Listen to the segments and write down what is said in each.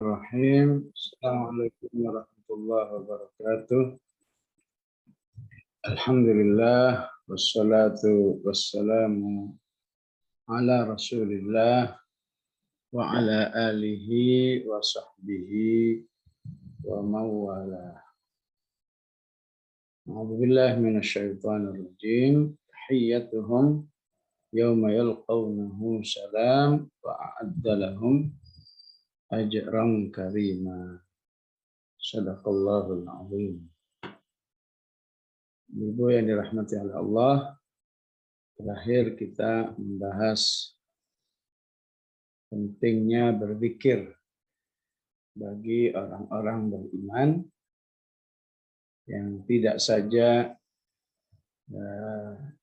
Bismillahirrahmanirrahim. Assalamualaikum warahmatullahi wabarakatuh. Alhamdulillah wassalatu wassalamu ala Rasulillah wa ala alihi wa sahbihi wa mawala. A'udzu billahi minasyaitonir rajim. Tahiyyatuhum yawma yalqawnahu salam wa a'adda lahum ajran karima. Shadaqallahul azim. Ibu yang dirahmati oleh Allah, terakhir kita membahas pentingnya berzikir bagi orang-orang beriman yang tidak saja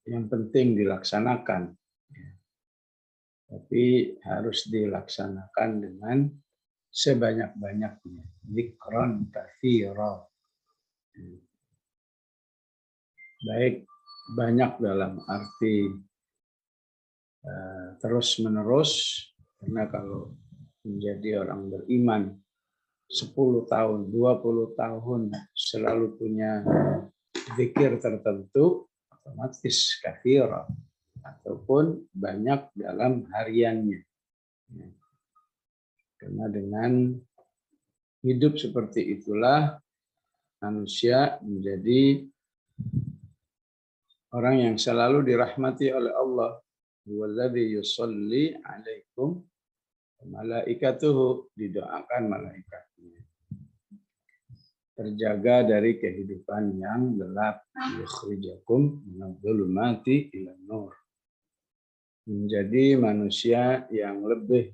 yang penting dilaksanakan, tapi harus dilaksanakan dengan sebanyak-banyaknya. Dzikran katsira. Baik banyak dalam arti terus-menerus, karena kalau menjadi orang beriman 10 tahun, 20 tahun selalu punya zikir tertentu, otomatis katsira, ataupun banyak dalam hariannya. Karena dengan hidup seperti itulah manusia menjadi orang yang selalu dirahmati oleh Allah. Huwallazi yusolli alaikum malaikatuhu, didoakan malaikatnya. Terjaga dari kehidupan yang gelap. Yukhrijakum minadh-dhulumati ilan nur. Menjadi manusia yang lebih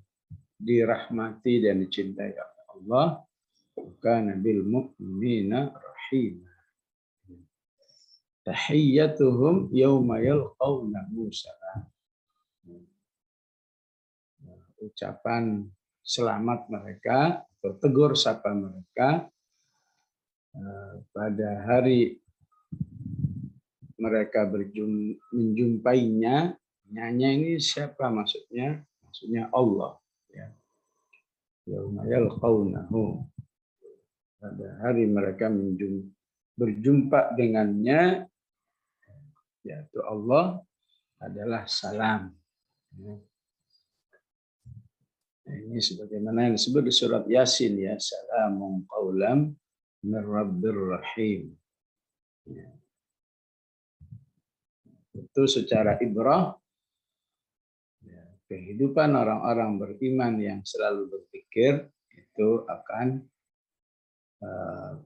dirahmati dan dicintai oleh Allah. Kana bil mu'minina rahimah. Tahiyyatuhum yawma yalqawnahu salam. Ucapan selamat mereka atau tegur sapa mereka pada hari mereka menjumpainya. Nyanya ini siapa maksudnya? Maksudnya Allah. Ya. Yawma yalqawnahu. Pada hari mereka berjumpa dengannya, yaitu Allah, adalah salam. Ini sebagaimana yang disebut di surat Yasin, ya, salamun qaulam mir rabbir rahim. Itu secara ibrah, ya, kehidupan orang-orang beriman yang selalu berpikir itu akan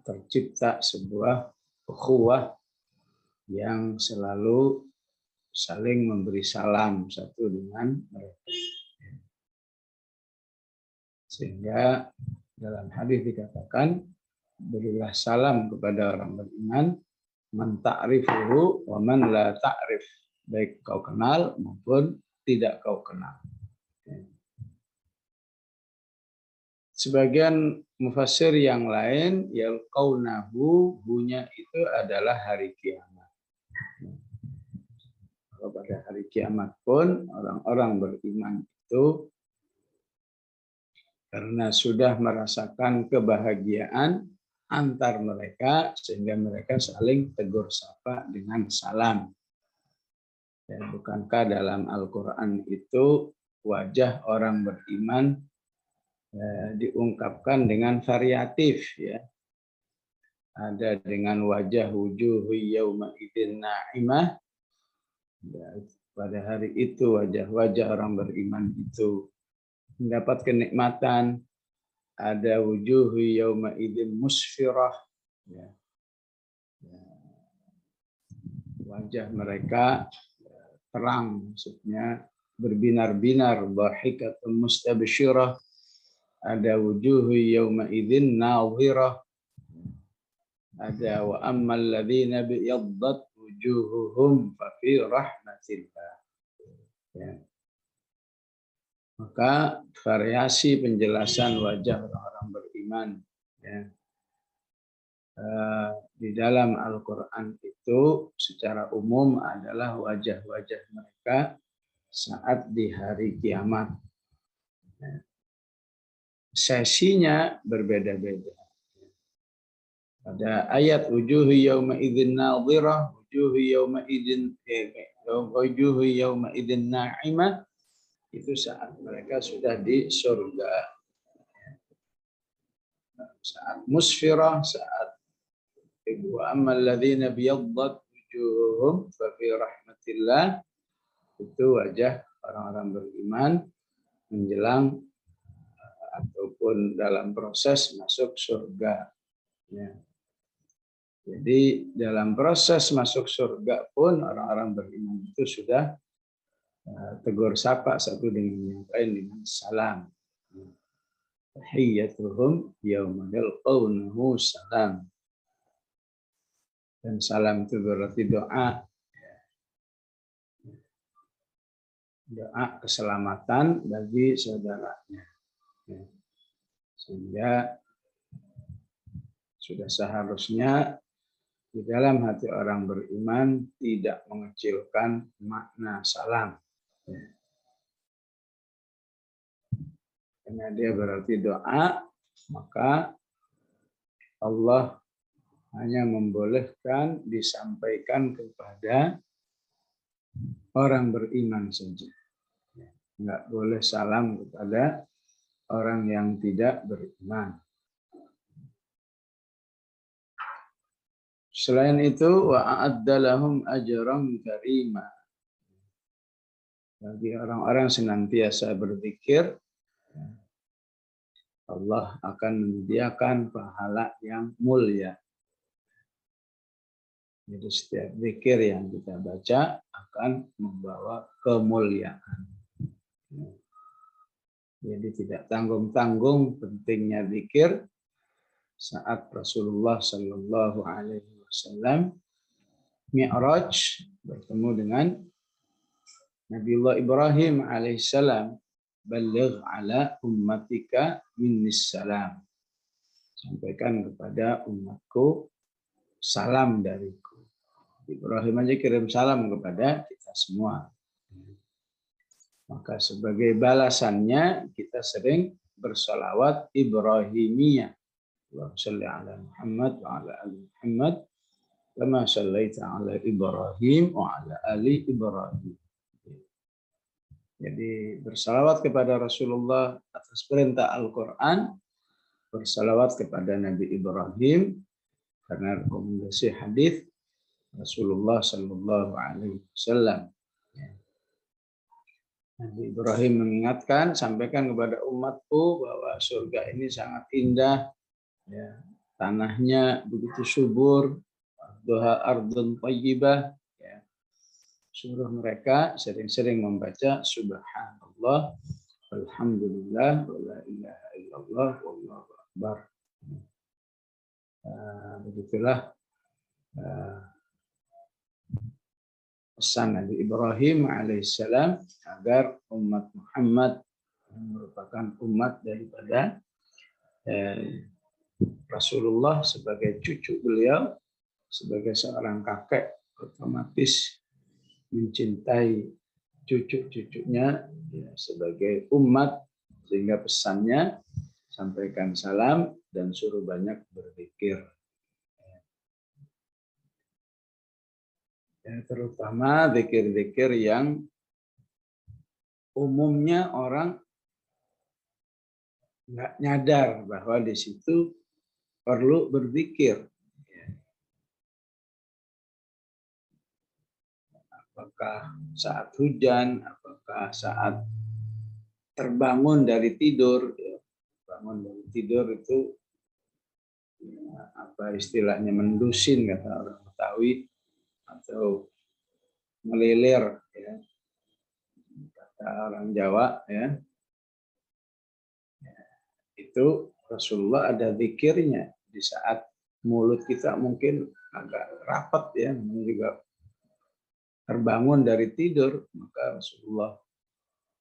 tercipta sebuah ukhuwah yang selalu saling memberi salam satu dengan mereka. Sehingga dalam hadis dikatakan, berilah salam kepada orang beriman, man ta'rifuhu wa man la ta'rif, baik kau kenal maupun tidak kau kenal. Sebagian mufassir yang lain, yalqaunahu, hunya itu adalah hari kiamat. Pada hari kiamat pun orang-orang beriman itu karena sudah merasakan kebahagiaan antar mereka, sehingga mereka saling tegur sapa dengan salam. Ya, bukankah dalam Al-Quran itu wajah orang beriman diungkapkan dengan variatif, ya. Ada dengan wajah wujuhu yauma idzin na'imah. Ya, pada hari itu wajah-wajah orang beriman itu mendapat kenikmatan. Ada wujuhu yauma idzin musfirah. Ya. Wajah mereka terang, maksudnya berbinar-binar, dhahikatun mustabsyirah. Ada wujuhu yauma idzin nadhirah. Ada wa ammal ladzina biyaddat wujuhuhum fa fi rahmatillah. Ya. Maka variasi penjelasan wajah orang-orang beriman, ya, di dalam Al-Quran itu secara umum adalah wajah-wajah mereka saat di hari kiamat. sesinya berbeda-beda. Pada ayat wujuhu yauma idzin nadhirah, wujuhu yauma idzin na'imah, itu saat mereka sudah di surga. Saat musfirah, saat wa ammal ladzina biyaddat wujuhum fa fi rahmatillah, itu wajah orang-orang beriman menjelang ataupun dalam proses masuk surga. Ya. Jadi dalam proses masuk surga pun orang-orang beriman itu sudah tegur sapa satu dengan yang lain dengan salam. Tahiyyatuhum yauma yalqawnahu salam. Dan salam itu berarti doa. Doa keselamatan bagi saudaranya. Sehingga sudah seharusnya di dalam hati orang beriman tidak mengecilkan makna salam. Karena dia berarti doa, maka Allah hanya membolehkan disampaikan kepada orang beriman saja. Enggak boleh salam kepada orang yang tidak beriman. Selain itu, wa'adda lahum ajran karima. Bagi orang-orang senantiasa berzikir, Allah akan menyediakan pahala yang mulia. Jadi setiap zikir yang kita baca akan membawa kemuliaan. Jadi tidak tanggung-tanggung pentingnya zikir saat Rasulullah Shallallahu Alaihi Wasallam Mi'raj bertemu dengan Nabiullah Ibrahim alaihissalam, baligh ala ummatika minnis salam. Sampaikan kepada umatku salam dariku. Ibrahim aja kirim salam kepada kita semua. Maka sebagai balasannya kita sering bersalawat Ibrahimiyah. Allahumma shalli ala Muhammad wa ala ali Muhammad kama shallaita ala Ibrahim wa ala ali Ibrahim. Jadi bersalawat kepada Rasulullah atas perintah Al-Quran, bersalawat kepada Nabi Ibrahim karena rekomendasi hadis Rasulullah Sallallahu Alaihi Wasallam. Nabi Ibrahim mengingatkan, sampaikan kepada umatku bahwa surga ini sangat indah, ya, tanahnya begitu subur, doha ardun thayyibah, ya. Suruh mereka sering-sering membaca Subhanallah, Alhamdulillah, wa la ilaha illallah, wallahu akbar. Begitulah pesan Nabi Ibrahim alaihissalam agar umat Muhammad yang merupakan umat daripada Rasulullah sebagai cucu beliau, sebagai seorang kakek otomatis mencintai cucu-cucunya ya, sebagai umat, sehingga pesannya sampaikan salam dan suruh banyak berzikir. Ya, terutama zikir-zikir yang umumnya orang nggak nyadar bahwa di situ perlu berzikir. Apakah saat hujan, apakah saat terbangun dari tidur. Bangun dari tidur itu ya, apa istilahnya, mendusin kata orang Betawi, atau melilir ya, kata orang Jawa ya. Itu Rasulullah ada zikirnya di saat mulut kita mungkin agak rapat ya, juga terbangun dari tidur, maka Rasulullah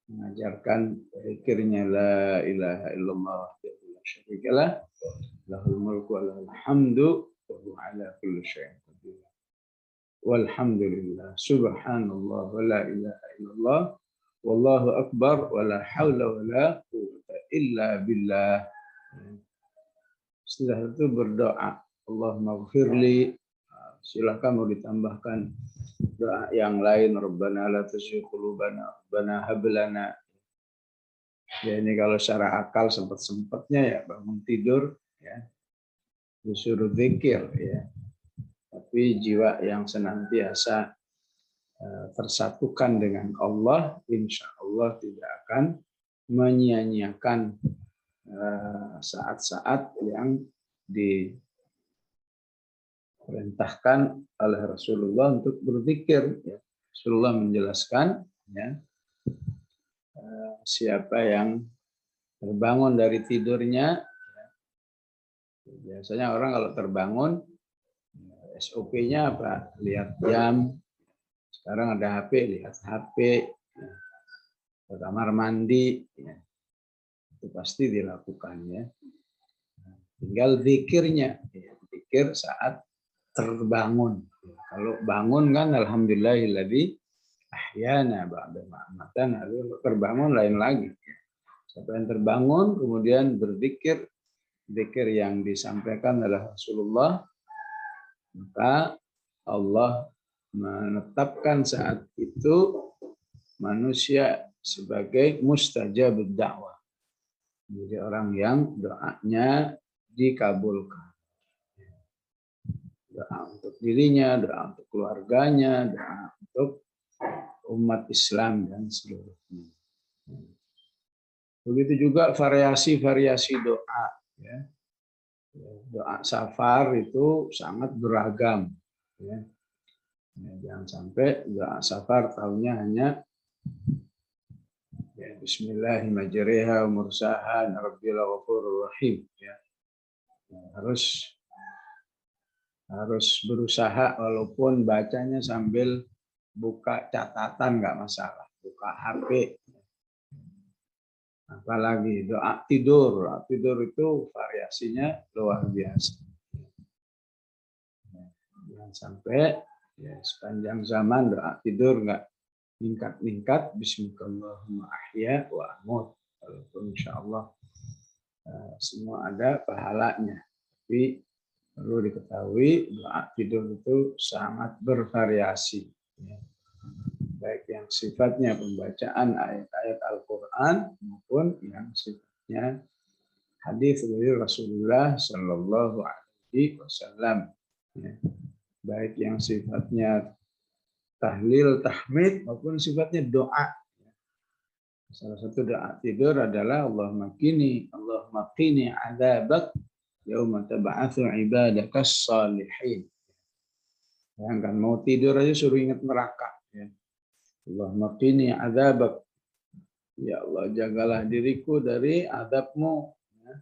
mengajarkan zikirnya la ilaha illallah wahdahu la syarikalah lahul mulku wa lahul hamdu wa huwa ala kulli syai'in qadir. Walhamdulillah subhanallah wa la ilaha illallah wallahu akbar wa la haula wa la quwwata illa billah. Setelah itu berdoa, Allahumma ghfirli. Silakan mau ditambahkan doa yang lain, Rabbana la tuzigh qulubana, Rabbana hab lana. Ya ini kalau secara akal sempat-sempatnya ya bangun tidur ya disuruh zikir ya. Tapi jiwa yang senantiasa tersatukan dengan Allah, insya Allah tidak akan menyia-nyiakan saat-saat yang diperintahkan oleh Rasulullah untuk berzikir. Ya. Rasulullah menjelaskan, ya, siapa yang terbangun dari tidurnya, ya, biasanya orang kalau terbangun, SOP-nya apa? Lihat jam. Sekarang ada HP, lihat HP. Ya. Ke kamar mandi, ya. Itu pasti dilakukan ya. Tinggal zikirnya, ya. Zikir saat terbangun. Kalau bangun kan alhamdulillahilladzi ahyana ba'da ma amatana, terbangun lain lagi. Siapa yang terbangun kemudian berzikir, zikir yang disampaikan oleh Rasulullah, maka Allah menetapkan saat itu manusia sebagai mustajabud dakwah. Jadi orang yang doanya dikabulkan. Doa untuk dirinya, doa untuk keluarganya, doa untuk umat Islam dan seluruhnya. Begitu juga variasi-variasi doa. Ya. Doa safar itu sangat beragam. Ya. Jangan sampai doa safar tahunya hanya ya, Bismillahirrahmanirrahim, mursaha, Rabbil ghafurur rahim. Ya. Harus berusaha walaupun bacanya sambil buka catatan nggak masalah, buka HP. Apalagi doa tidur, itu variasinya luar biasa. Jangan sampai ya, sepanjang zaman doa tidur nggak meningkat-meningkat. Bismillahirrahmanirrahim ahya wa amut. Walaupun insya Allah semua ada pahalanya. Tapi perlu diketahui doa tidur itu sangat bervariasi. Ya. Baik yang sifatnya pembacaan ayat-ayat Al-Quran maupun yang sifatnya hadis dari Rasulullah Shallallahu Alaihi Wasallam. Ya. Baik yang sifatnya tahlil, tahmid maupun sifatnya doa. Salah satu doa tidur adalah Allahumma qini adzabak yauma tab'atsu ibadakas shalihin. Jangan mau tidur aja suruh ingat neraka. Ya. Allahumma qini adzabak. Ya Allah, jagalah diriku dari azab-Mu. Ya.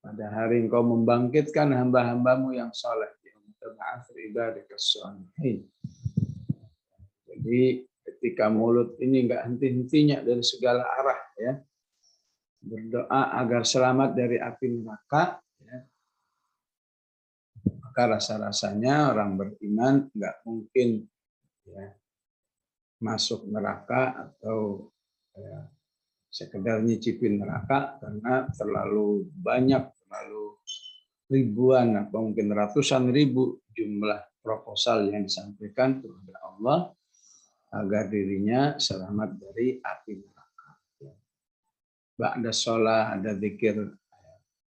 Pada hari Engkau membangkitkan hamba-hambamu yang saleh. Yauma tab'atsu ibadakas shalihin. Jadi ketika mulut ini enggak henti-hentinya dari segala arah ya. Berdoa agar selamat dari api neraka ya. Maka rasa-rasanya orang beriman enggak mungkin ya, masuk neraka atau ya, sekedar nyicipin neraka karena terlalu banyak, terlalu ribuan atau mungkin ratusan ribu jumlah proposal yang disampaikan kepada Allah agar dirinya selamat dari api neraka. Ba'da sholat ada zikir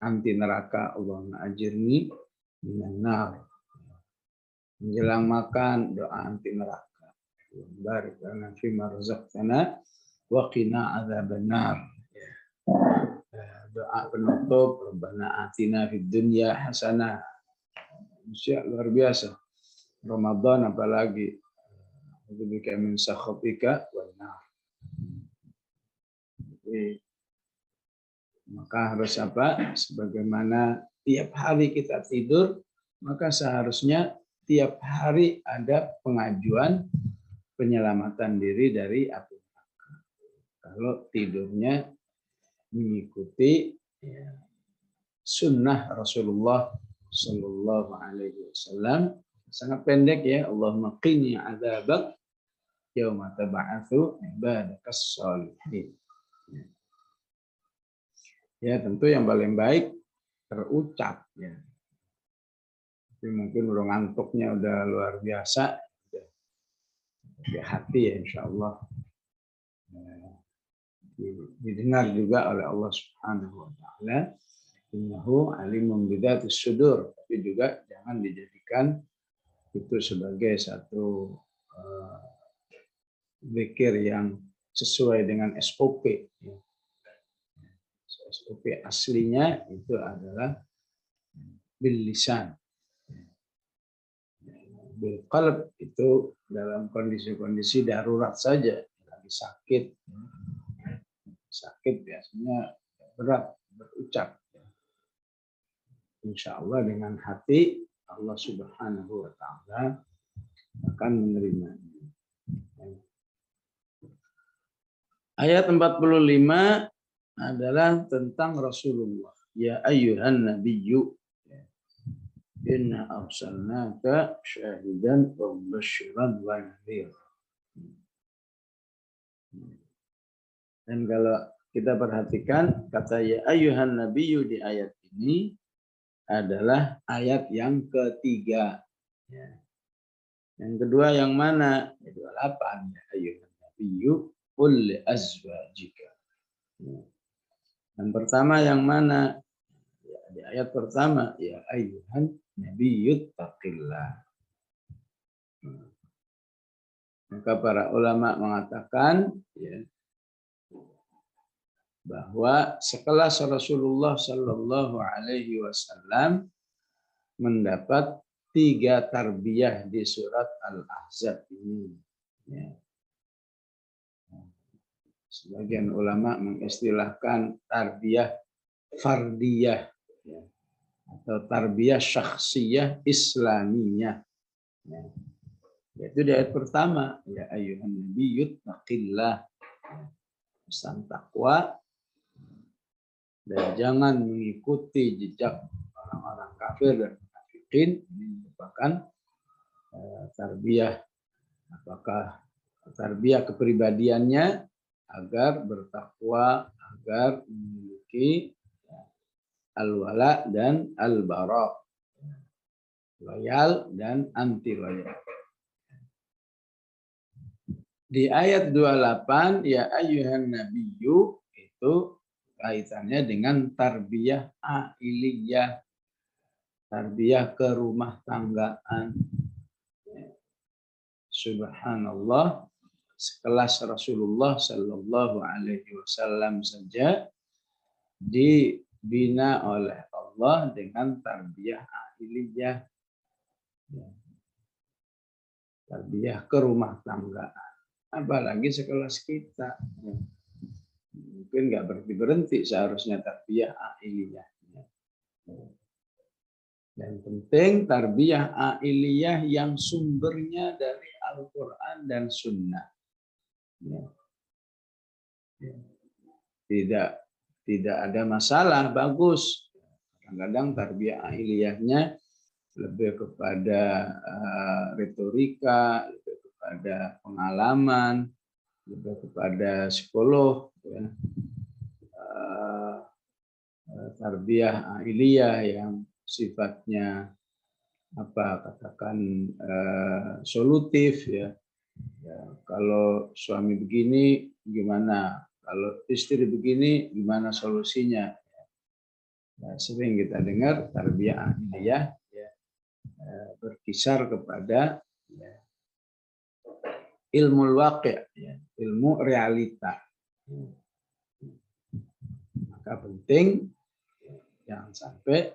anti neraka, Allahumma ajirni minan nar. Menjelang makan doa anti neraka. Barik lana fima razaqtana wa qina adzabannar. Doa penutup, Rabbana atina fid dunya hasanah. Luar biasa. Ramadan apalagi. Bika min sakhatika wan nar. Maka harus apa? Sebagaimana tiap hari kita tidur, maka seharusnya tiap hari ada pengajuan penyelamatan diri dari api neraka. Kalau tidurnya mengikuti ya, sunnah Rasulullah Sallallahu Alaihi Wasallam, sangat pendek ya. Allahumma qini adzabak yauma tab'atsu ibadakas shalihin. Ya tentu yang paling baik terucap ya. Tapi mungkin udah ngantuknya udah luar biasa, di hati ya insya Allah didengar juga oleh Allah Subhanahu Wa Taala. Innahu alimun bidatis sudur. Tapi juga jangan dijadikan itu sebagai satu zikir yang sesuai dengan SOP. SOP aslinya itu adalah bil lisan. Bil qalb itu dalam kondisi-kondisi darurat saja, lagi sakit biasanya berat berucap. Insya Allah dengan hati Allah Subhanahu Wa Taala akan menerimanya. Ayat 45 adalah tentang Rasulullah. Ya ayyuhan nabiyyu inna arsalnaka syahidan wa mubasysyiran wa nadhira. Dan kalau kita perhatikan kata ya ayyuhan nabiyyu di ayat ini adalah ayat yang ketiga. Yang kedua yang mana? 28 ya ayyuhan nabiyyu qul li azwajika. Yang pertama yang mana? Ya, di ayat pertama ya ayyuhan nabiyyu taqillah. Maka para ulama mengatakan ya, bahwa sekelas Rasulullah Shallallahu Alaihi Wasallam mendapat 3 tarbiyah di surat Al-Ahzab ini. Ya. Sebagian ulama mengistilahkan tarbiyah fardiyah ya, atau tarbiyah syakhsiyah islamiyah. Ya. Yaitu di ayat pertama ya ayyuhan nabiyyu taqillah. Pesan takwa dan jangan mengikuti jejak orang-orang kafir dan munafikin. Ini merupakan tarbiyah, apakah tarbiyah kepribadiannya agar bertakwa, agar memiliki al-wala dan al-bara, loyal dan anti loyal. Di ayat 28 ya ayyuhan nabiyyu itu kaitannya dengan tarbiyah ailiyah, tarbiyah kerumah tanggaan. Subhanallah, sekelas Rasulullah Shallallahu Alaihi Wasallam saja dibina oleh Allah dengan tarbiyah ailiyah, tarbiyah kerumah tanggaan. Apalagi sekelas kita. Mungkin nggak berhenti seharusnya tarbiyah ailiyah. Dan penting tarbiyah ailiyah yang sumbernya dari Al-Quran dan Sunnah. Tidak ada masalah, bagus. Kadang-kadang tarbiyah ailiyahnya lebih kepada retorika, lebih kepada pengalaman, lebih kepada psikolog. Ya. Tarbiyah ailiyah yang sifatnya katakan solutif ya. Ya, kalau suami begini gimana, kalau istri begini gimana solusinya. Ya, sering kita dengar tarbiyah ailiyah ya, berkisar kepada ya, ilmu waqi', ya, ilmu realita. Maka penting jangan sampai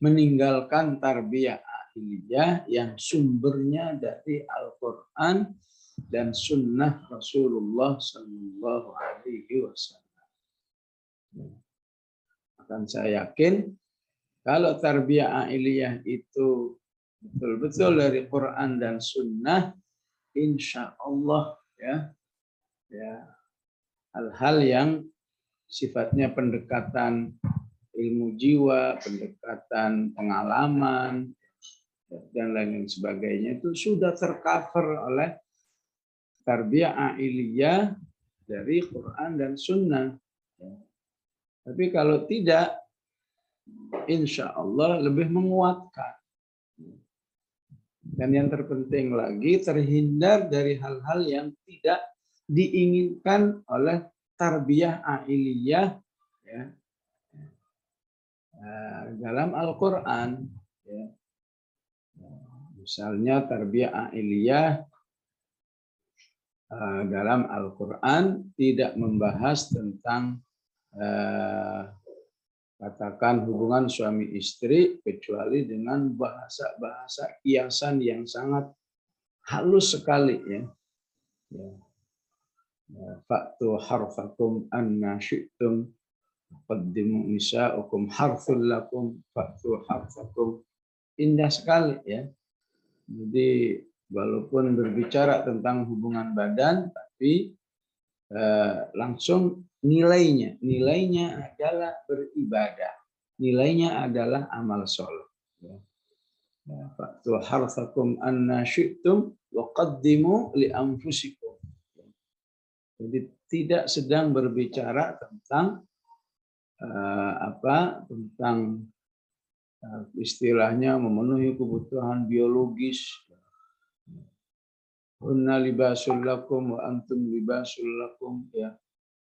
meninggalkan tarbiyah ailiyah yang sumbernya dari Al-Quran dan Sunnah Rasulullah Sallallahu Alaihi Wasallam. Akan saya yakin kalau tarbiyah ailiyah itu betul-betul dari Quran dan Sunnah, insya Allah ya hal-hal yang sifatnya pendekatan ilmu jiwa, pendekatan pengalaman, dan lain sebagainya itu sudah tercover oleh tarbiyah ailiyah dari Quran dan Sunnah. Tapi kalau tidak, insya Allah lebih menguatkan. Dan yang terpenting lagi, terhindar dari hal-hal yang tidak diinginkan oleh tarbiyah ailiyah, ya, dalam Al-Quran. Ya. Misalnya tarbiyah ailiyah dalam Al-Quran tidak membahas tentang katakan hubungan suami istri kecuali dengan bahasa-bahasa kiasan yang sangat halus sekali, ya. Fa'tu harfakum anna syi'tum qaddimu nisa'ukum harful lakum fa'tu harfakum. Indah sekali, ya. Jadi walaupun berbicara tentang hubungan badan, tapi langsung nilainya adalah beribadah, nilainya adalah amal soleh. Fa'tu harfakum anna syi'tum wa qaddimu li anfusikum. Jadi tidak sedang berbicara tentang tentang istilahnya memenuhi kebutuhan biologis. Hunna libasul lakum wa antum libasul lakum, ya.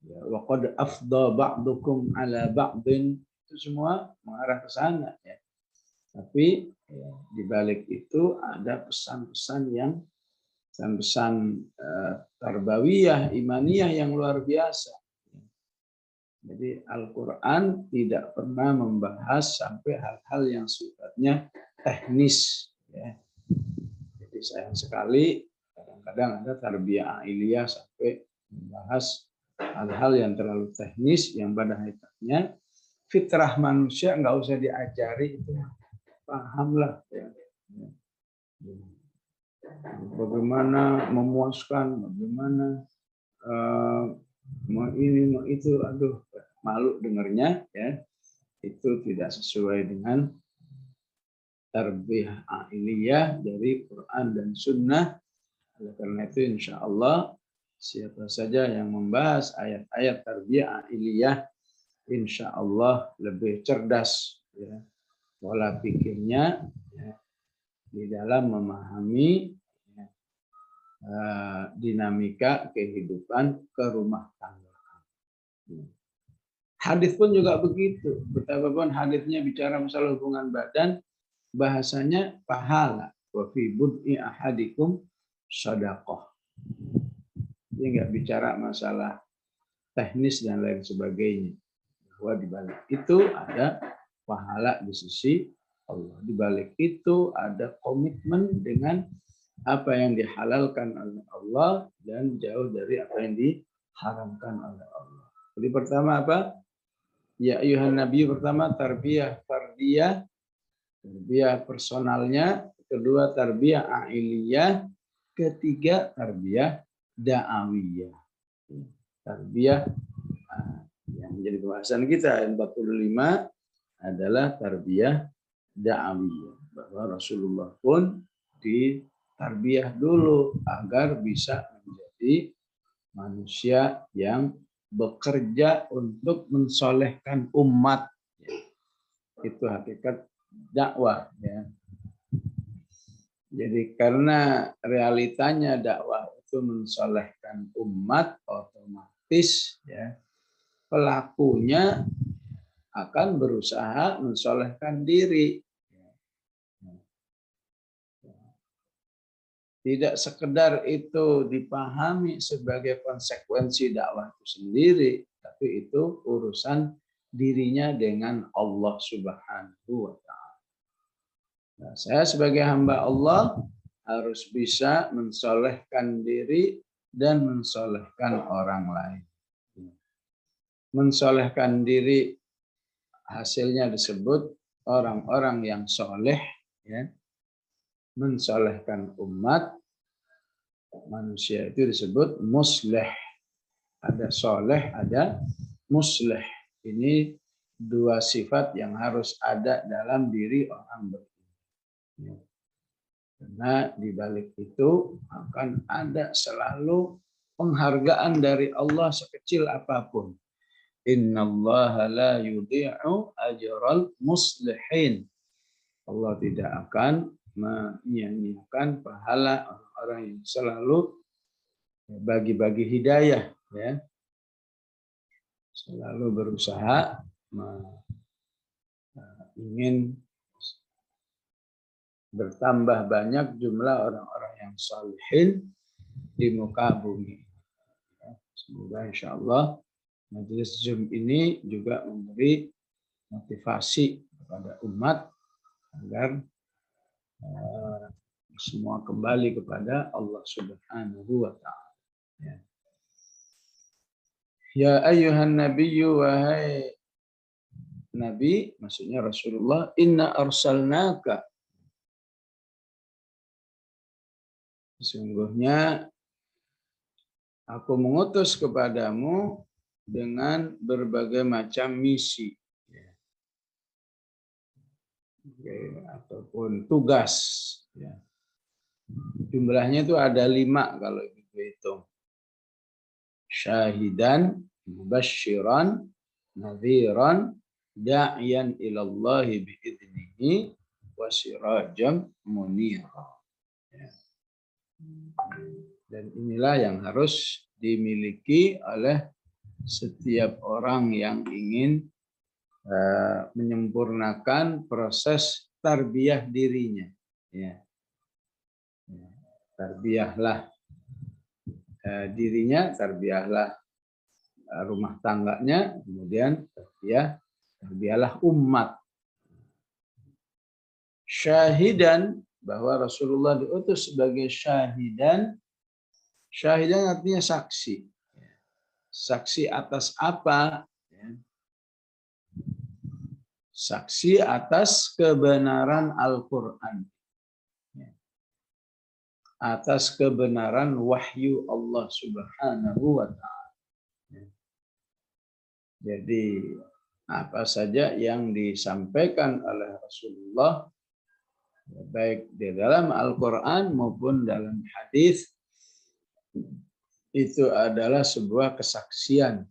Wa qad afdha ba'dukum ala ba'din, itu semua mengarah ke sana, ya. Tapi ya, di balik itu ada pesan-pesan tarbawiyah, imaniyah yang luar biasa. Jadi Al-Quran tidak pernah membahas sampai hal-hal yang sifatnya teknis. Ya. Jadi sayang sekali kadang-kadang ada tarbiyah ailiyah sampai membahas hal-hal yang terlalu teknis yang pada hakikatnya fitrah manusia nggak usah diajari, itu pahamlah. Ya. Bagaimana memuaskan, bagaimana mau ini mau itu, aduh malu dengarnya, ya. Itu tidak sesuai dengan tarbiyah ailiyah dari Quran dan Sunnah. Oleh karena itu insya Allah siapa saja yang membahas ayat-ayat tarbiyah ailiyah, insya Allah lebih cerdas, ya, pola pikirnya, ya, di dalam memahami dinamika kehidupan kerumah tangga. Hadis pun juga begitu. Betapapun hadisnya bicara masalah hubungan badan, bahasanya pahala. Wa fi bud'i ahadikum shadaqah. Dia nggak bicara masalah teknis dan lain sebagainya. Bahwa di balik itu ada pahala di sisi Allah. Di balik itu ada komitmen dengan apa yang dihalalkan oleh Allah dan jauh dari apa yang diharamkan oleh Allah. Jadi pertama apa? Ya ayuhan nabi, pertama tarbiyah fardiyah, tarbiyah personalnya, kedua tarbiyah ailiyah, ketiga tarbiyah da'awiyah. Tarbiyah yang menjadi pembahasan kita 45 adalah tarbiyah da'awiyah, bahwa Rasulullah pun di tarbiyah dulu agar bisa menjadi manusia yang bekerja untuk mensolehkan umat. Itu hakikat dakwah, ya. Jadi karena realitanya dakwah itu mensolehkan umat, otomatis, ya, pelakunya akan berusaha mensolehkan diri. Tidak sekedar itu dipahami sebagai konsekuensi dakwah itu sendiri, tapi itu urusan dirinya dengan Allah Subhanahu wa Ta'ala. Nah, saya sebagai hamba Allah harus bisa mensolehkan diri dan mensolehkan orang lain. Mensolehkan diri hasilnya disebut orang-orang yang soleh, ya. Mensolehkan umat manusia itu disebut musleh. Ada soleh, ada musleh. Ini dua sifat yang harus ada dalam diri orang beriman. Karena di balik itu akan ada selalu penghargaan dari Allah sekecil apapun. Innallaha la yudhi'u ajral muslihin. Allah tidak akan menyia-nyiakan pahala orang-orang yang selalu bagi-bagi hidayah, ya. Selalu berusaha ingin bertambah banyak jumlah orang-orang yang salihin di muka bumi. Semoga insya Allah majelis Zoom ini juga memberi motivasi kepada umat agar semua kembali kepada Allah Subhanahu wa Ta'ala. Ya ayyuhan nabiyyu, wahai Nabi, maksudnya Rasulullah, inna arsalnaka, sesungguhnya aku mengutus kepadamu dengan berbagai macam misi, ataupun tugas. Jumlahnya itu ada 5 kalau dihitung. Syahidan, mubasyiran, nadhiran, da'iyan ilallahi bi'idnihi, wa sirajam munira. Dan inilah yang harus dimiliki oleh setiap orang yang ingin menyempurnakan proses tarbiyah dirinya. Tarbiyahlah dirinya, tarbiyahlah rumah tangganya, kemudian tarbiyahlah umat. Syahidan, bahwa Rasulullah diutus sebagai syahidan. Syahidan artinya saksi. Saksi atas apa? Saksi atas kebenaran Al-Quran. Atas kebenaran wahyu Allah Subhanahu wa Ta'ala. Jadi apa saja yang disampaikan oleh Rasulullah, baik di dalam Al-Quran maupun dalam hadis, itu adalah sebuah kesaksian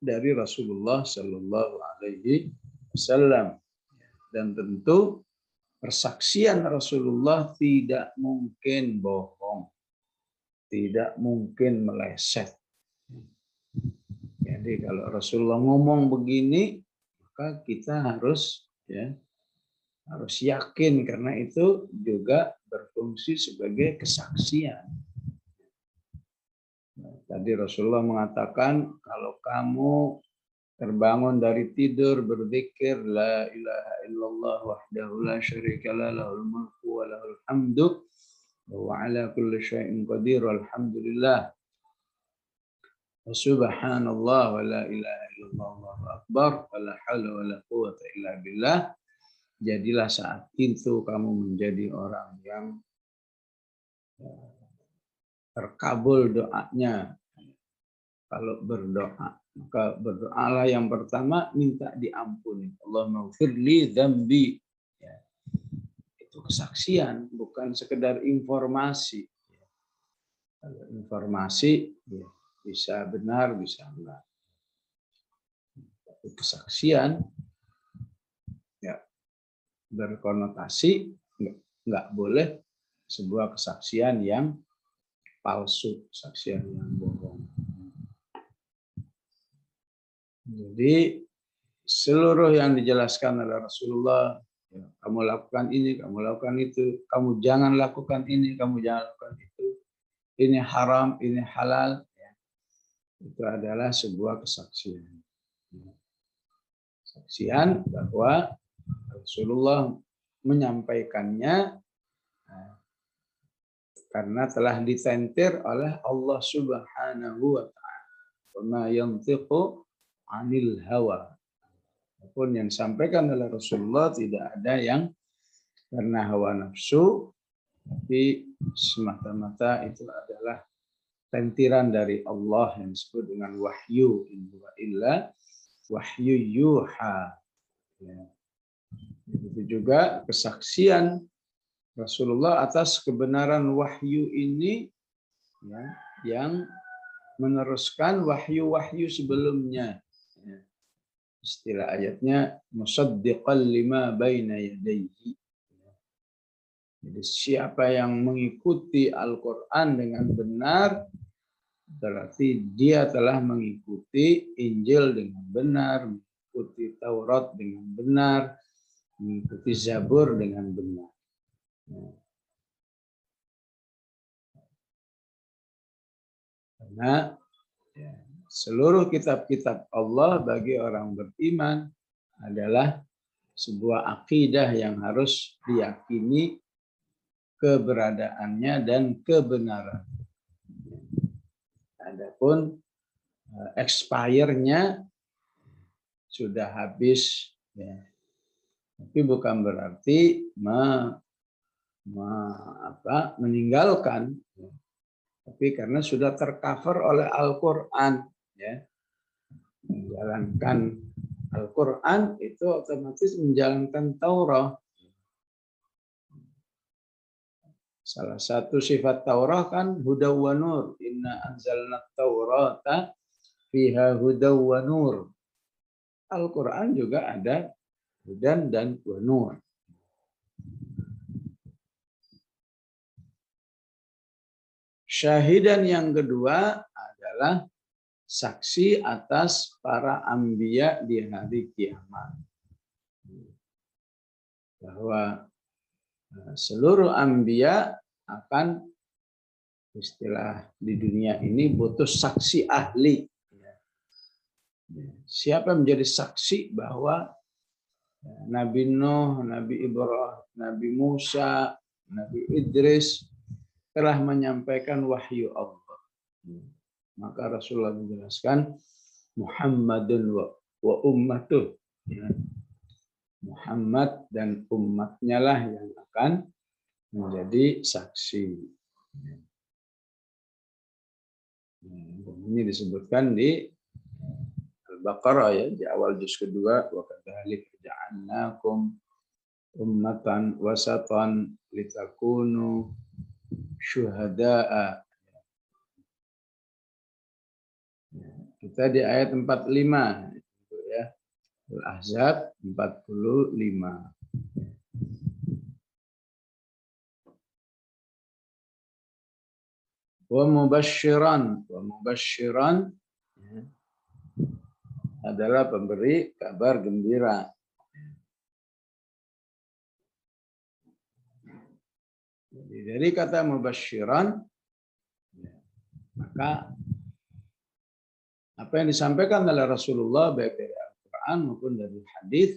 dari Rasulullah Sallallahu Alaihi Wasallam. Dan tentu persaksian Rasulullah tidak mungkin bohong, tidak mungkin meleset. Jadi kalau Rasulullah ngomong begini, maka kita harus harus yakin, karena itu juga berfungsi sebagai kesaksian. Tadi Rasulullah mengatakan, kalau kamu terbangun dari tidur berzikir la ilaha illallah wahdahu la syarikalah lahul mulku wa lahul hamdu wa ala kulli syai'in qadir walhamdulillah wa subhanallah wa la ilaha illallah wallahu akbar wa la haula wa la quwwata illa billah. Jadilah saat itu kamu menjadi orang yang terkabul doanya. Kalau berdoa, maka berdoalah yang pertama minta diampuni. Allahumma ghfirli dzambi. Itu kesaksian, bukan sekedar informasi. Kalau informasi bisa benar, bisa enggak. Tapi kesaksian berkonotasi enggak boleh sebuah kesaksian yang palsu, kesaksian yang bohong. Jadi seluruh yang dijelaskan oleh Rasulullah, kamu lakukan ini, kamu lakukan itu, kamu jangan lakukan ini, kamu jangan lakukan itu, ini haram, ini halal, itu adalah sebuah kesaksian. Kesaksian bahwa Rasulullah menyampaikannya karena telah ditentir oleh Allah Subhanahu wa Ta'ala. Wa yantiqu 'anil hawa. Apapun yang disampaikan oleh Rasulullah tidak ada yang karena hawa nafsu, tapi semata-mata itu adalah tentiran dari Allah yang disebut dengan wahyu, in huwa illa wahyu yuha. Itu juga kesaksian Rasulullah atas kebenaran wahyu ini, yang meneruskan wahyu-wahyu sebelumnya. Istilah ayatnya musaddiqan lima baina yadayhi. Jadi siapa yang mengikuti Al-Quran dengan benar, berarti dia telah mengikuti Injil dengan benar, mengikuti Taurat dengan benar, mengikuti Zabur dengan benar. Karena seluruh kitab-kitab Allah bagi orang beriman adalah sebuah akidah yang harus diyakini keberadaannya dan kebenaran. Adapun expire-nya sudah habis, ya. Tapi bukan berarti meninggalkan, ya. Tapi karena sudah tercover oleh Al-Quran, ya. Menjalankan Al-Quran itu otomatis menjalankan Taurat. Salah satu sifat Taurat kan hudaw wa nur. Inna anzalna Taurata fiha hudaw wa nur. Al-Quran juga ada hudan dan wa nur. Syahidan yang kedua adalah saksi atas para anbiya di hari kiamat. Bahwa seluruh anbiya akan, istilah di dunia ini, butuh saksi ahli. Siapa yang menjadi saksi bahwa Nabi Nuh, Nabi Ibrahim, Nabi Musa, Nabi Idris telah menyampaikan wahyu Allah. Maka Rasulullah menjelaskan Muhammadun wa ummatuh. Muhammad dan umatnya lah yang akan menjadi saksi. Ini disebutkan di Al-Baqarah, ya, di awal juz kedua, wa kadzalika ja'alnakum ummatan wasatan litakunu syuhada'a. Kita di ayat 45, ya. Al-Ahzab 45. Wa mubasysyiran adalah pemberi kabar gembira. Jadi dari kata mubasysyiran, maka apa yang disampaikan oleh Rasulullah baik dari Al-Quran maupun dari hadis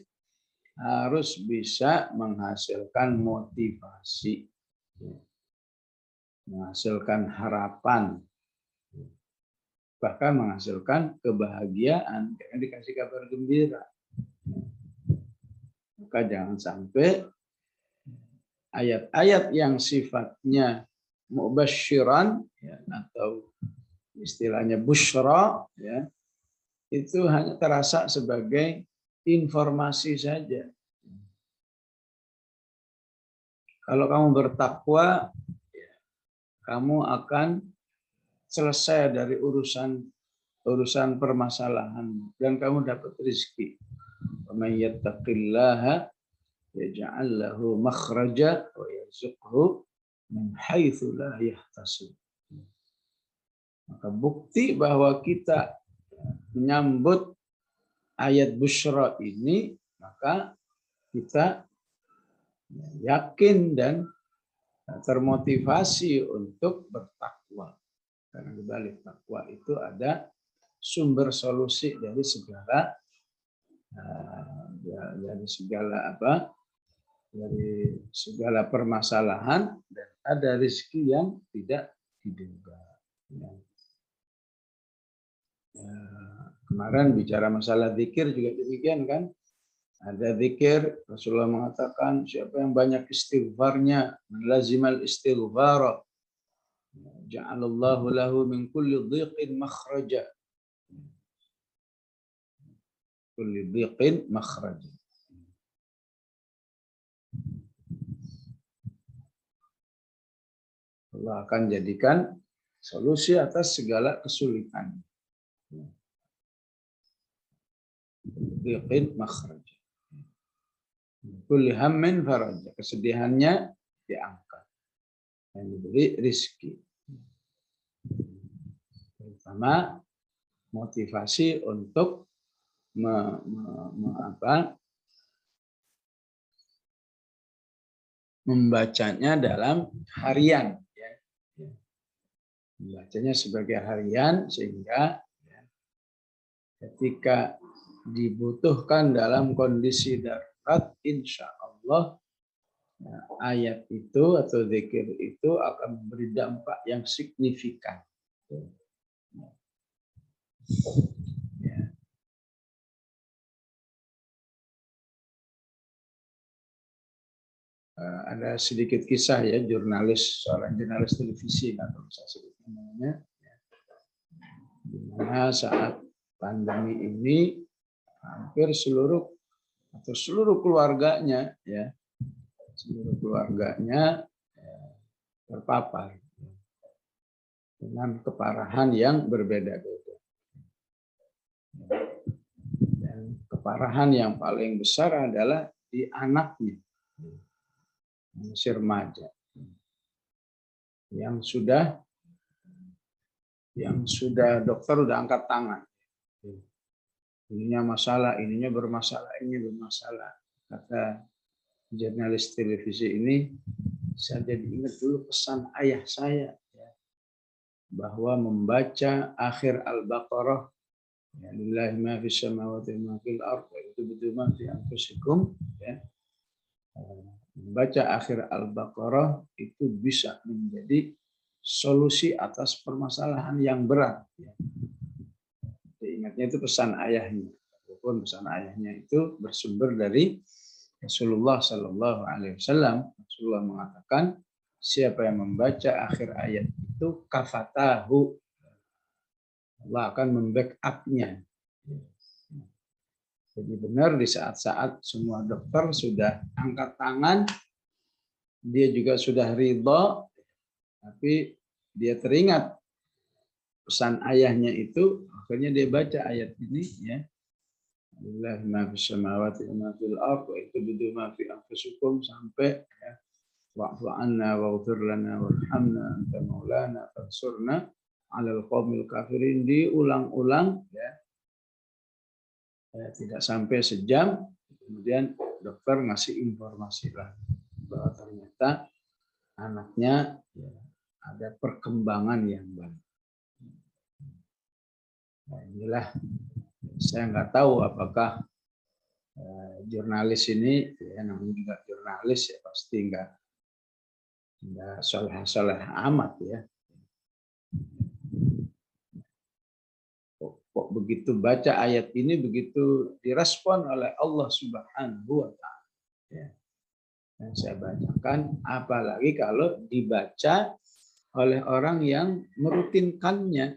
harus bisa menghasilkan motivasi, menghasilkan harapan, bahkan menghasilkan kebahagiaan karena dikasih kabar gembira. Maka jangan sampai ayat-ayat yang sifatnya mubasysyiran, ya, atau istilahnya busyra, ya, itu hanya terasa sebagai informasi saja. Kalau kamu bertakwa, ya, kamu akan selesai dari urusan permasalahan dan kamu dapat rezeki. May yattaqillaha yaj'al lahu makhraja wa yarzuqhu min haitsu la yahtasib. Maka bukti bahwa kita menyambut ayat busyra ini, maka kita yakin dan termotivasi untuk bertakwa. Karena di balik takwa itu ada sumber solusi dari segala permasalahan, dan ada rezeki yang tidak diduga. Kemarin bicara masalah zikir juga demikian, kan? Ada zikir, Rasulullah mengatakan siapa yang banyak istighfarnya, lazimal istighfar, ja'alallahu lahu min kulli dhiqin makhraja. Kulli dhiqin makhraja. Allah akan jadikan solusi atas segala kesulitan. Biqin makhraj. Kulli hammin faraj. Kesedihannya diangkat. Dan diberi rizki. Terutama motivasi untuk membacanya dalam harian. Membacanya sebagai harian sehingga ketika dibutuhkan dalam kondisi darurat, insya Allah ayat itu atau zikir itu akan memberi dampak yang signifikan. Ada sedikit kisah ya, seorang jurnalis televisi atau saya sebut namanya, di mana saat pandemi ini hampir seluruh keluarganya terpapar dengan keparahan yang berbeda-beda. Dan keparahan yang paling besar adalah di anaknya, masih remaja, yang sudah dokter udah angkat tangan. Ininya bermasalah. Kata jurnalis televisi ini, saya jadi ingat dulu pesan ayah saya ya, bahwa membaca akhir Al-Baqarah, ya, lillahi ma fis samawati wa ma fil ardi itu betul ma fi anfusikum, ya. Membaca akhir Al-Baqarah itu bisa menjadi solusi atas permasalahan yang berat. Ya. Ingatnya itu pesan ayahnya, walaupun pesan ayahnya itu bersumber dari Rasulullah Sallallahu Alaihi Wasallam. Rasulullah mengatakan, siapa yang membaca akhir ayat itu kafatahu, Allah akan membackup-nya. Jadi benar di saat-saat semua dokter sudah angkat tangan, dia juga sudah ridha, tapi dia teringat pesan ayahnya itu, akhirnya dia baca ayat ini, ya. Lillahi ma fis samawati wa ma fil ardi wa tubdu ma fi anfusikum sampai ya, wa'fu 'anna waghfir lana warhamna anta maulana fansurna 'alal qaumil kafirin, diulang-ulang ya. Tidak sampai sejam, kemudian dokter ngasih informasi lagi bahwa ternyata anaknya ya, ada perkembangan yang baik. Nah, inilah saya nggak tahu apakah jurnalis ini, ya namanya juga jurnalis ya pasti nggak soleh amat ya. Kok begitu baca ayat ini begitu direspon oleh Allah Subhanahu wa Ta'ala. Ya. Yang saya bacakan, apalagi kalau dibaca oleh orang yang merutinkannya.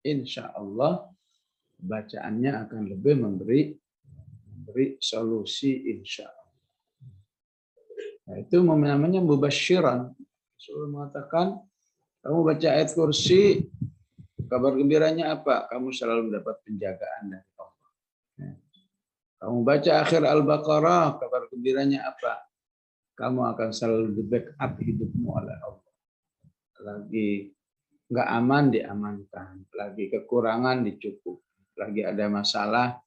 Insya Allah bacaannya akan lebih memberi solusi insya Allah. Nah, itu namanya mubasyiran. Rasulullah mengatakan, kamu baca ayat kursi, kabar gembiranya apa? Kamu selalu mendapat penjagaan dari Allah. Kamu baca akhir Al-Baqarah, kabar gembiranya apa? Kamu akan selalu di backup hidupmu oleh Allah. Lagi nggak aman diamankan, lagi kekurangan dicukupi, lagi ada masalah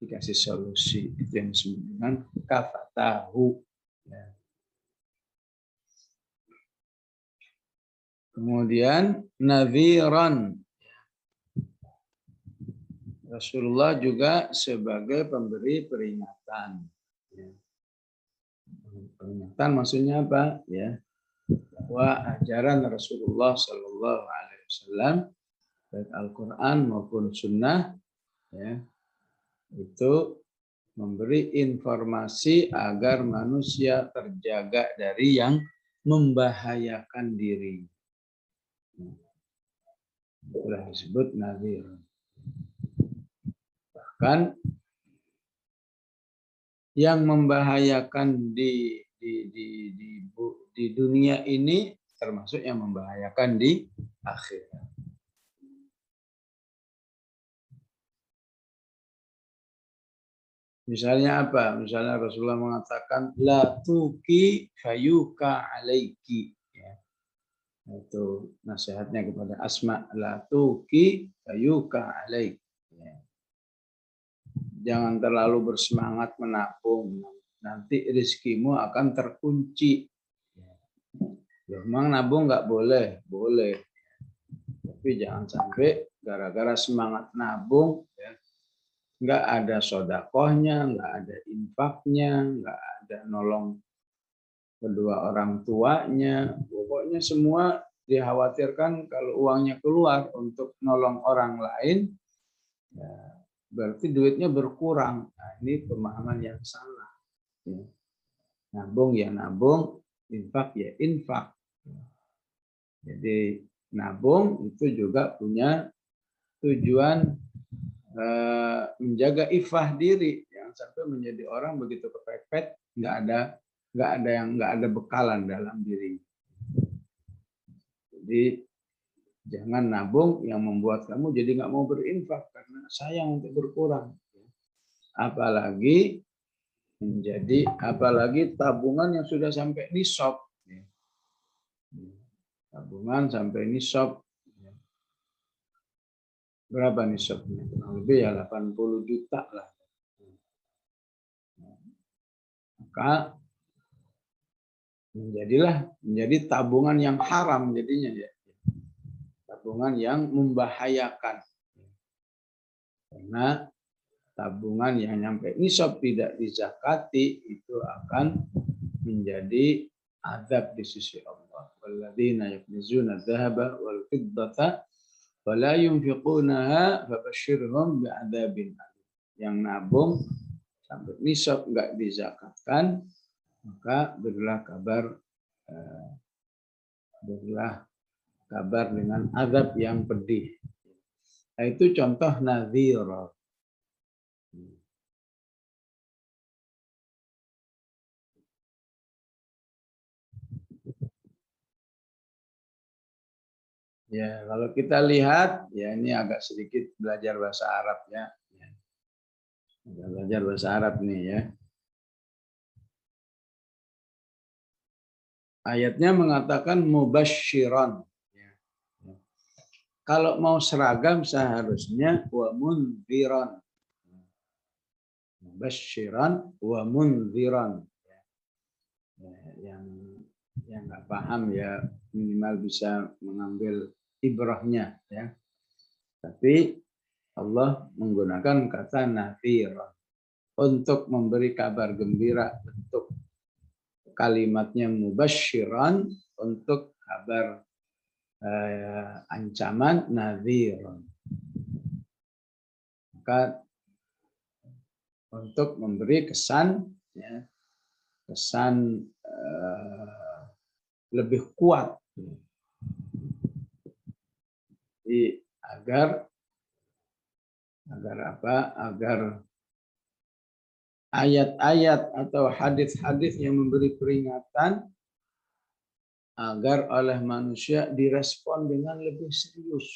dikasih solusi. Itu yang disebut dengan kafatahu. Ya. Kemudian nadhiran. Rasulullah juga sebagai pemberi peringatan. Ya. Peringatan maksudnya apa? Ya, bahwa ajaran Rasulullah Sallallahu Alaihi Wasallam baik Al-Quran maupun Sunnah ya, itu memberi informasi agar manusia terjaga dari yang membahayakan diri. Itulah disebut nadhir. Bahkan yang membahayakan di dunia ini termasuk yang membahayakan di akhirat. Misalnya apa? Misalnya Rasulullah mengatakan la tuki fayuka alaiki. Ya. Itu nasihatnya kepada Asma, la tuki fayuka alaiki. Ya. Jangan terlalu bersemangat menabung, nanti rezekimu akan terkunci. Ya. Memang nabung nggak boleh, boleh. Tapi jangan sampai gara-gara semangat nabung, ya, nggak ada sodakohnya, nggak ada infaknya, nggak ada nolong kedua orang tuanya. Pokoknya semua dikhawatirkan kalau uangnya keluar untuk nolong orang lain, ya, berarti duitnya berkurang. Nah, ini pemahaman yang salah. Ya. Nabung ya nabung, infak ya infak. Jadi nabung itu juga punya tujuan menjaga ifah diri, jangan sampai menjadi orang begitu kepepet nggak ada bekalan dalam diri. Jadi jangan nabung yang membuat kamu jadi nggak mau berinfak karena sayang untuk berkurang. Apalagi tabungan yang sudah sampai nisab. Tabungan sampai nisab. Berapa nisabnya? Kurang lebih ya 80 juta lah. Maka menjadi tabungan yang haram jadinya ya. Tabungan yang membahayakan. Karena tabungan yang nyampe nisab tidak dizakati itu akan menjadi azab di sisi Allah. Walladzina yaknizuna dzahaba wal fiddata wa la yunfiqunaha fabashshirhum bi'adzabin alim. Yang nabung sampai nisab enggak dizakatkan, maka berilah kabar dengan azab yang pedih. Nah, itu contoh nadhir. Ya, kalau kita lihat, ya ini agak sedikit belajar bahasa Arab ya. Belajar bahasa Arab nih ya. Ayatnya mengatakan mubasysyiran. Kalau mau seragam seharusnya wa mundziran. Mubasysyiran wa mundziran. Yang nggak paham ya minimal bisa mengambil ibrahnya ya. Tapi Allah menggunakan kata nadhir untuk memberi kabar gembira, bentuk kalimatnya mubasysyiran untuk kabar ancaman nadhir. Maka untuk memberi kesan ya, kesan lebih kuat. Jadi agar ayat-ayat atau hadis-hadis yang memberi peringatan agar oleh manusia direspon dengan lebih serius.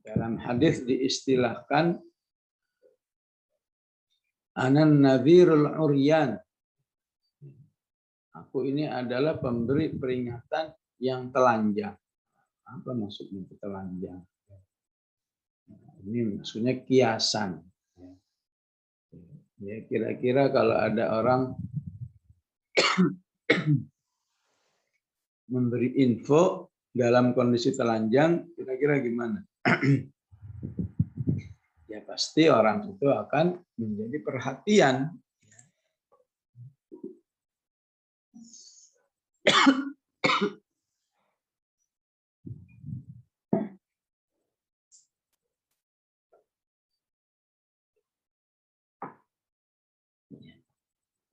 Dalam hadis diistilahkan anan nadhirul uryan. Aku ini adalah pemberi peringatan yang telanjang. Apa maksudnya telanjang? Ini maksudnya kiasan. Ya, kira-kira kalau ada orang memberi info dalam kondisi telanjang, kira-kira gimana? Ya pasti orang itu akan menjadi perhatian.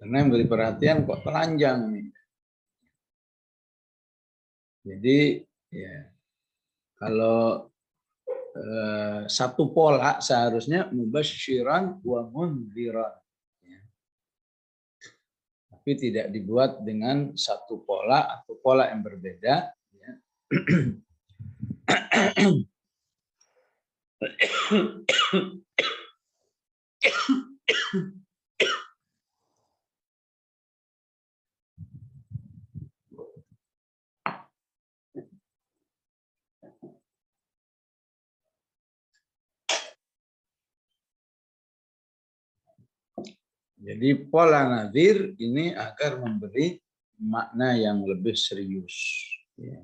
Karena yang beri perhatian kok telanjang nih. Jadi ya kalau satu pola seharusnya mubasysyiran wa mundziran. tapi tidak dibuat dengan satu pola atau pola yang berbeda. Ya. Jadi pola nazir ini agar memberi makna yang lebih serius. Ya.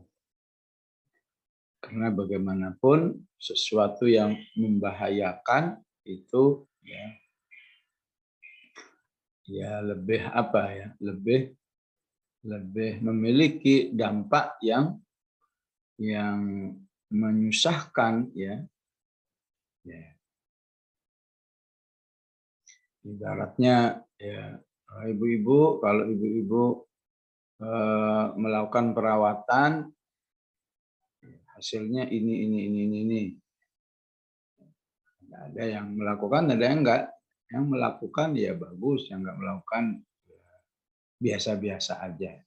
Karena bagaimanapun sesuatu yang membahayakan itu ya lebih apa ya, lebih memiliki dampak yang menyusahkan ya. Ibaratnya ya ibu-ibu, kalau ibu-ibu melakukan perawatan hasilnya ini. Ada yang melakukan, ada yang enggak. Yang melakukan ya bagus, yang enggak melakukan biasa-biasa aja.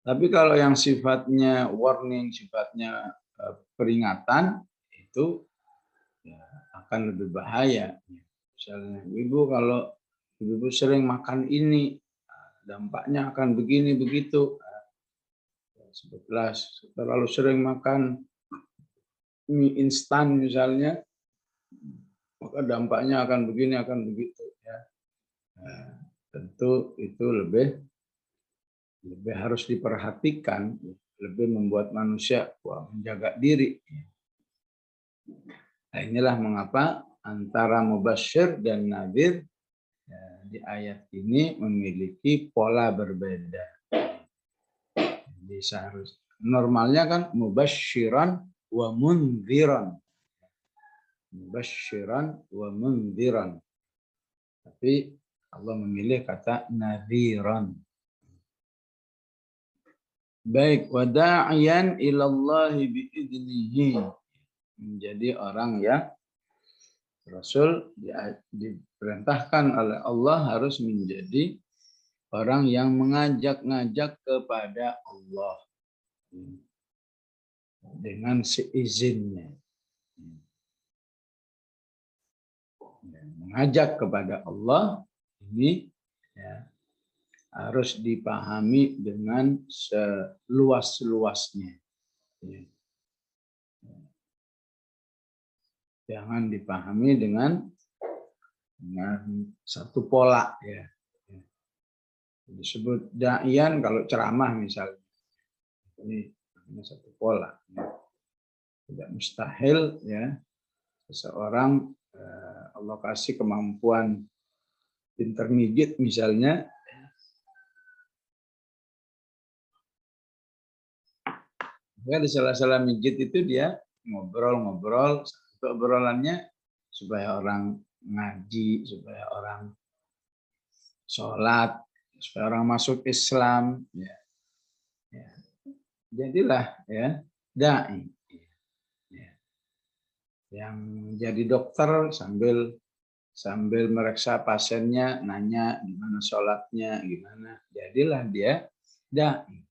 Tapi kalau yang sifatnya warning, sifatnya peringatan, itu ya, akan lebih bahaya. Misalnya, ibu kalau ibu sering makan ini, dampaknya akan begini begitu. Setelah terlalu sering makan mie instan misalnya, maka dampaknya akan begini, akan begitu. Ya. Nah, tentu itu lebih harus diperhatikan, lebih membuat manusia menjaga diri. Nah, inilah mengapa antara mubasyir dan nadhir di ayat ini memiliki pola berbeda. Jadi normalnya kan mubasyiran wa mundhiran. Mubasyiran wa mundhiran. Tapi Allah memilih kata nadhiran. Baik, wada'iyan ilallahi biidnihi. Menjadi orang ya Rasul diperintahkan oleh Allah harus menjadi orang yang mengajak-ngajak kepada Allah dengan seizinnya. Mengajak kepada Allah ini ya, harus dipahami dengan seluas-luasnya. Jangan dipahami dengan satu pola ya. Disebut da'ian kalau ceramah misalnya. Ini satu pola. Tidak mustahil ya seseorang Allah kasih kemampuan pinter mijit misalnya. Ya, di sela-sela mijit itu dia ngobrol-ngobrol, obrolannya supaya orang ngaji, supaya orang sholat, supaya orang masuk Islam. Ya. Ya. Jadilah ya dai. Ya. Yang jadi dokter sambil meriksa pasiennya, nanya gimana sholatnya, gimana. Jadilah dia dai.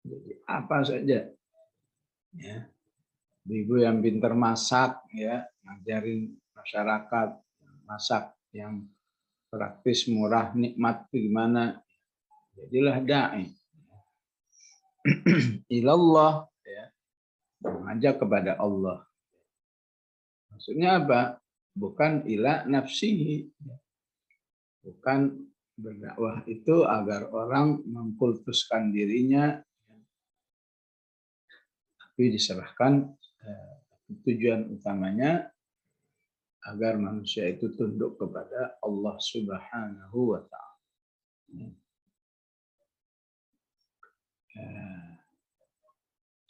Jadi apa saja, ya. Ibu yang pintar masak, ya, ngajarin masyarakat masak yang praktis, murah, nikmat itu gimana. Jadilah dai. Ilallah, ya, mengajak kepada Allah. Maksudnya apa? Bukan ila nafsihi, bukan berdakwah itu agar orang mengkultuskan dirinya, tapi diserahkan tujuan utamanya agar manusia itu tunduk kepada Allah Subhanahu wa Ta'ala.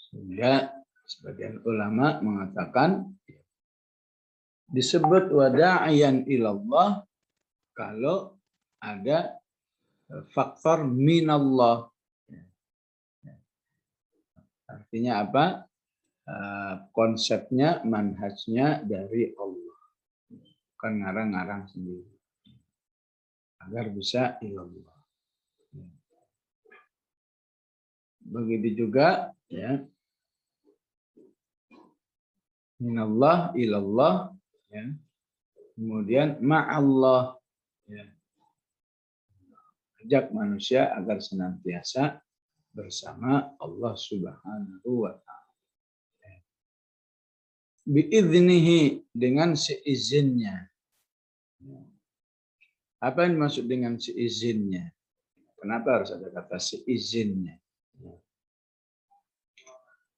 Sehingga sebagian ulama mengatakan disebut wada'iyan ilallah kalau ada faktor minallah. Artinya apa? Konsepnya, manhajnya dari Allah. Bukan ngarang-ngarang sendiri. agar bisa ilallah. Begitu juga ya, minallah ilallah ya. Kemudian ma'allah ya. Ajak manusia agar senantiasa bersama Allah Subhanahu wa taala. Biiznihi, dengan seizinnya. Apa yang dimaksud dengan seizinnya? Kenapa harus ada kata seizinnya?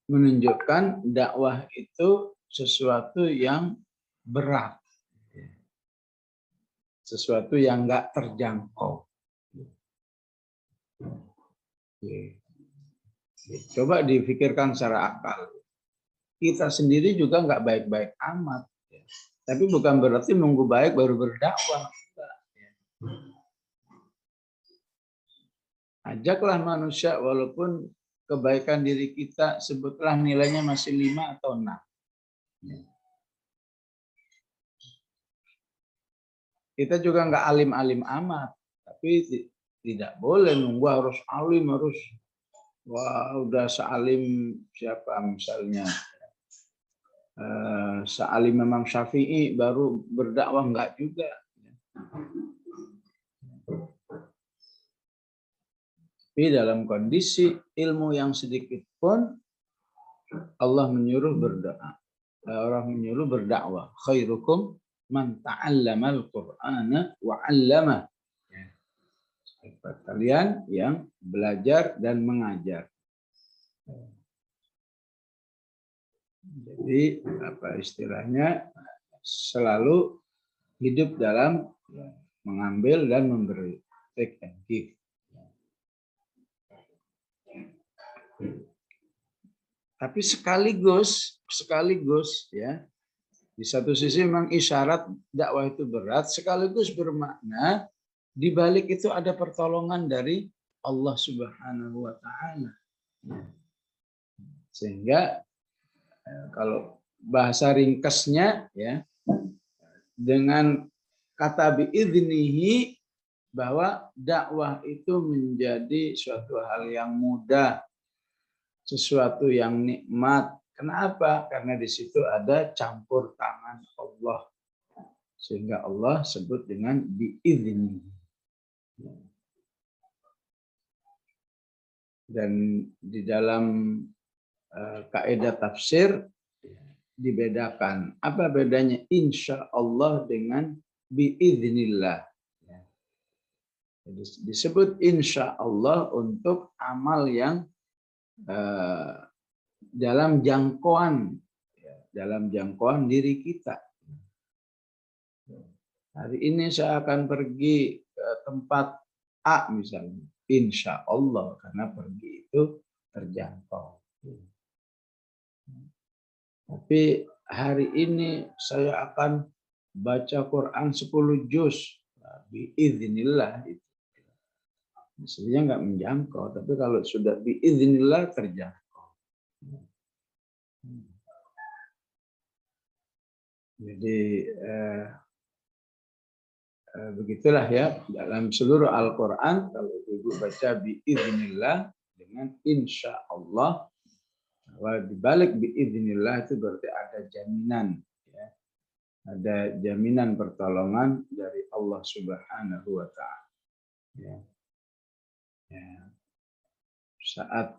Menunjukkan dakwah itu sesuatu yang berat. Sesuatu yang enggak terjangkau. Coba dipikirkan secara akal. Kita sendiri juga enggak baik-baik amat. Tapi bukan berarti nunggu baik baru berdakwah. Ajaklah manusia walaupun kebaikan diri kita sebutlah nilainya masih 5 atau 6. Kita juga nggak alim-alim amat, tapi tidak boleh nunggu harus alim, harus wah udah sealim siapa misalnya sealim Imam Syafi'i baru berdakwah, nggak juga. Tapi dalam kondisi ilmu yang sedikit pun Allah menyuruh berdoa. Orang menyuruh berdakwah. Khairukum man ta'allamal Qur'ana wa 'allama. Kalian yang belajar dan mengajar. Jadi apa istilahnya, selalu hidup dalam mengambil dan memberi, take and give. Tapi sekaligus ya, di satu sisi memang isyarat dakwah itu berat, sekaligus bermakna di balik itu ada pertolongan dari Allah Subhanahu wa taala. Sehingga kalau bahasa ringkasnya ya, dengan kata biiznihi, bahwa dakwah itu menjadi suatu hal yang mudah, sesuatu yang nikmat. Kenapa? Karena di situ ada campur tangan Allah. Sehingga Allah sebut dengan biiznihi. Dan di dalam kaidah tafsir dibedakan. Apa bedanya insya Allah dengan biiznillah? Disebut insya Allah untuk amal yang dalam jangkauan diri kita. Hari ini saya akan pergi ke tempat A misalnya, insya Allah, karena pergi itu terjangkau. Tapi hari ini saya akan baca Quran 10 juz, biiznillah itu. Mestinya nggak menjangkau, tapi kalau sudah biiznillah terjangkau. Jadi begitulah ya, dalam seluruh Al-Quran kalau ibu baca biiznillah dengan insya Allah, bahwa dibalik biiznillah itu berarti ada jaminan, ya. Ada jaminan pertolongan dari Allah Subhanahu wa taala. Ya. Ya. Saat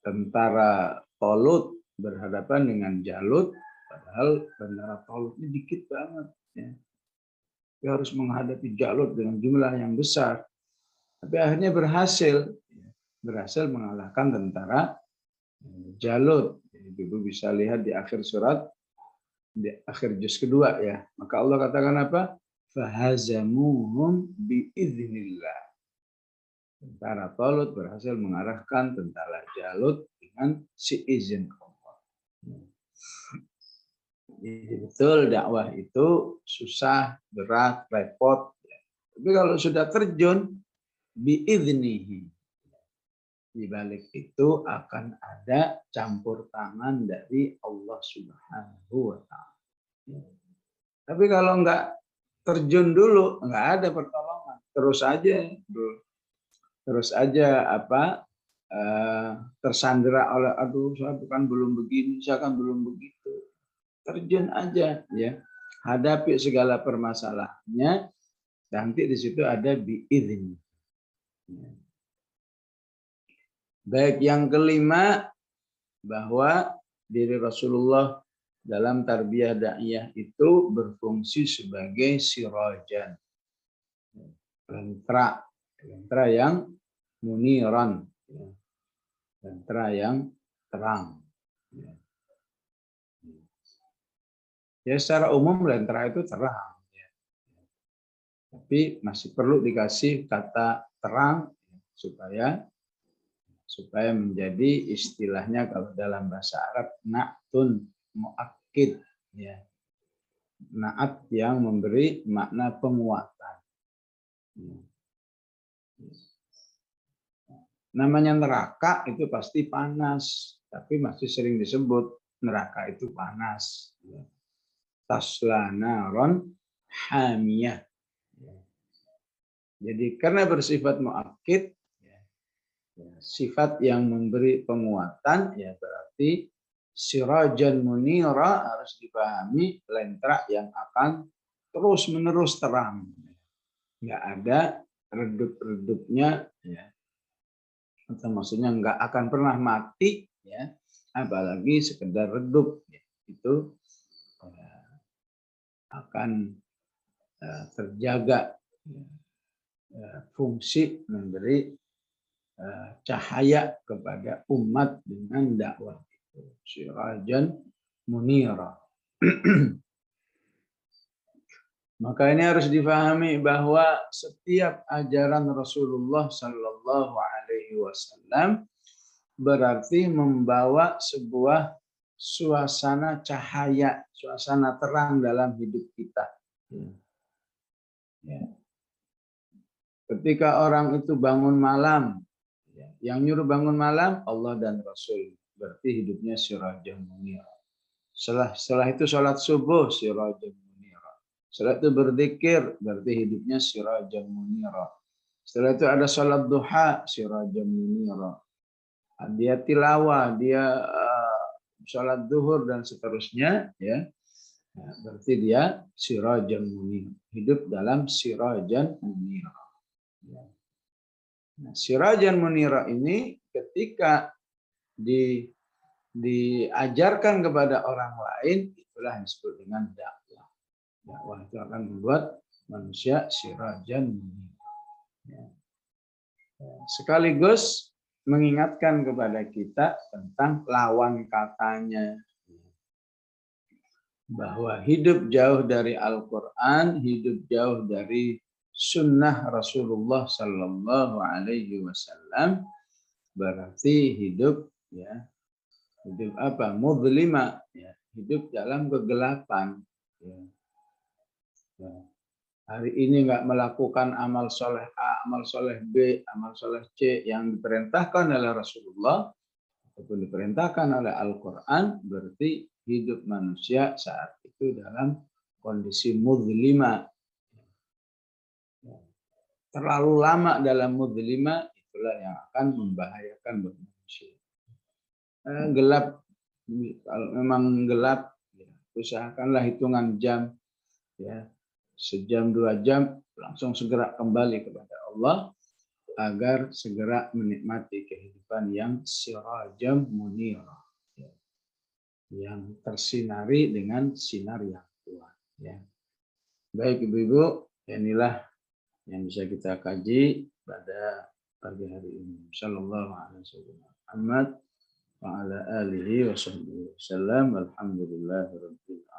tentara Talut berhadapan dengan Jalut, padahal tentara Talut ini dikit banget, ya. Dia harus menghadapi Jalut dengan jumlah yang besar, tapi akhirnya berhasil mengalahkan tentara Jalut. Ibu bisa lihat di akhir surat, di akhir juz kedua ya. Maka Allah katakan apa? Fahazamuhum biiznillah. Tentara Talut berhasil mengarahkan tentara Jalut dengan seizin Allah. Jadi betul dakwah itu susah, berat, repot. Tapi kalau sudah terjun biiznihi, di balik itu akan ada campur tangan dari Allah Subhanahu wa taala. Tapi kalau enggak terjun dulu, nggak ada pertolongan, terus aja tersandera oleh aduh saya bukan belum begini, saya kan belum begitu. Terjun aja ya, hadapi segala permasalahannya, nanti di situ ada biidzin. Baik, yang kelima bahwa diri Rasulullah dalam tarbiyah da'iyah itu berfungsi sebagai sirajan, lentera yang muniran, lentera yang terang. Ya secara umum lentera itu terang, tapi masih perlu dikasih kata terang supaya menjadi istilahnya kalau dalam bahasa Arab na'tun mu'akkid, ya. Na'at yang memberi makna penguatan. Namanya neraka itu pasti panas, tapi masih sering disebut neraka itu panas. Tasla naron hamiyah. Jadi karena bersifat mu'akkid, sifat yang memberi penguatan, ya berarti sirajan munira harus dipahami lentera yang akan terus menerus terang, nggak ada redup-redupnya, ya. Atau maksudnya nggak akan pernah mati, ya, apalagi sekedar redup, ya. Itu akan terjaga fungsi memberi cahaya kepada umat dengan dakwah itu, sirajan munira. Maka ini harus difahami bahwa setiap ajaran Rasulullah Sallallahu Alaihi Wasallam berarti membawa sebuah suasana cahaya, suasana terang dalam hidup kita. Ya. Ketika orang itu bangun malam, yang nyuruh bangun malam Allah dan Rasul, berarti hidupnya sirajan munira. Setelah itu sholat subuh sirajan munira. Setelah itu berzikir, berarti hidupnya sirajan munira. Setelah itu ada sholat duha sirajan munira. Dia tilawah, dia sholat duhur dan seterusnya, ya. Nah, berarti dia sirajan munira, hidup dalam sirajan munira. Ya. Nah, sirajan munira ini ketika diajarkan kepada orang lain, itulah yang disebut dengan dakwah. Dakwah itu akan membuat manusia sirajan munira. Ya. Sekaligus mengingatkan kepada kita tentang lawan katanya. Bahwa hidup jauh dari Al-Quran, hidup jauh dari sunnah Rasulullah Sallallahu Alaihi Wasallam berarti hidup, ya, hidup apa? Mudlima, ya, hidup dalam kegelapan. Ya. Ya. Hari ini nggak melakukan amal soleh A, amal soleh B, amal soleh C yang diperintahkan oleh Rasulullah ataupun diperintahkan oleh Al-Quran, berarti hidup manusia saat itu dalam kondisi mudlima. Terlalu lama dalam mudlima, itulah yang akan membahayakan buat manusia. Gelap, kalau memang gelap, ya, usahakanlah hitungan jam, ya, sejam 2 jam langsung segera kembali kepada Allah agar segera menikmati kehidupan yang sirajam munira, ya, yang tersinari dengan sinar yang kuat. Ya. Baik ibu-ibu, inilah yang bisa kita kaji pada pagi hari ini. Sallallahu alaihi wasallam wa ala alihi wa sahbihi wasallam. Alhamdulillahirabbil alamin.